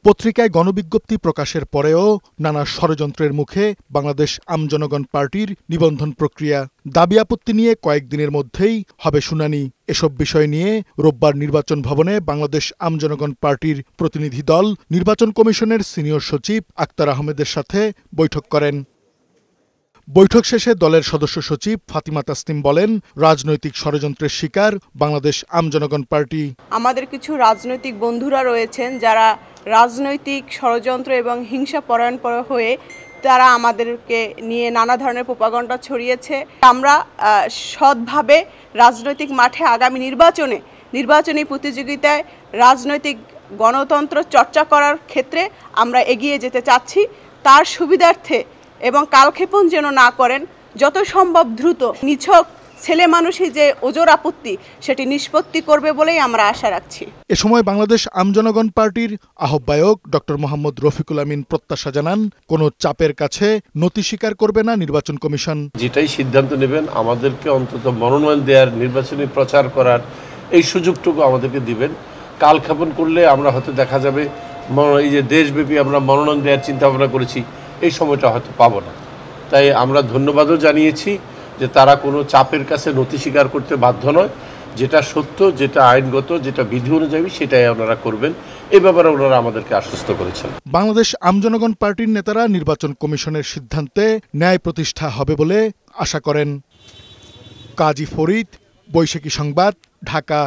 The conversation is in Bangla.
পত্রিকায় গণবিজ্ঞপ্তি প্রকাশের পরেও নানা ষড়যন্ত্রের মুখে বাংলাদেশ আমজনগণ পার্টির নিবন্ধন প্রক্রিয়া। দাবি আপত্তি নিয়ে কয়েকদিনের মধ্যেই হবে শুনানি। এসব বিষয় নিয়ে রোববার নির্বাচন ভবনে বাংলাদেশ আমজনগণ পার্টির প্রতিনিধি দল নির্বাচন কমিশনের সিনিয়র সচিব আক্তার আহমেদের সাথে বৈঠক করেন। বৈঠক শেষে দলের সদস্য সচিব ফাতিমা তাসনিম বলেন, রাজনৈতিক ষড়যন্ত্রের শিকার বাংলাদেশ আমজনগণ পার্টি। আমাদের কিছু রাজনৈতিক বন্ধুরা রয়েছেন যারা রাজনৈতিক ষড়যন্ত্র এবং হিংসা পরায়ণ হয়ে তারা আমাদেরকে নিয়ে নানা ধরনের প্রোপাগান্ডা ছড়িয়েছে। আমরা সৎভাবে রাজনৈতিক মাঠে আগামী নির্বাচনী প্রতিযোগিতায় রাজনৈতিক গণতন্ত্র চর্চা করার ক্ষেত্রে আমরা এগিয়ে যেতে চাচ্ছি। তার সুবিধার্থে এবং কালক্ষেপণ যেন না করেন, যত সম্ভব দ্রুত নিছক ছেলে মানুষই যে ওজোর আপত্তি সেটি নিষ্পত্তি করবে বলেই আমরা আশা রাখছি। এ সময় বাংলাদেশ আমজনগণ পার্টির আহ্বায়ক ডক্টর মোহাম্মদ রফিকুল আমিন প্রত্যাশা জানান, কোনো চাপের কাছে নতি স্বীকার করবে না নির্বাচন কমিশন। যেটাই সিদ্ধান্ত নেবেন আমাদেরকে অন্তত মনোনয়ন দেওয়ার, নির্বাচনী প্রচার করার এই সুযোগটুকু আমাদেরকে দিবেন। কালক্ষেপণ করলে আমরা হয়তো দেখা যাবে এই যে দেশব্যাপী আমরা মনোনয়ন দেওয়ার চিন্তা ভাবনা করেছি, এই সময়টা হয়তো পাবো না। তাই আমরা ধন্যবাদও জানিয়েছি যে তারা কোনো চাপের কাছে নতি স্বীকার করতে বাধ্য নয়। যেটা সত্য, যেটা আইনগত, যেটা বিধি অনুযায়ী সেটাই ওনারা করবেন, এ ব্যাপারে ওনারা আমাদেরকে আশ্বস্ত করেছেন। বাংলাদেশ আমজনগণ পার্টির নেতারা নির্বাচন কমিশনের সিদ্ধান্তে ন্যায় প্রতিষ্ঠা হবে বলে আশা করেন। কাজী ফরিদ, বৈশাখী সংবাদ, ঢাকা।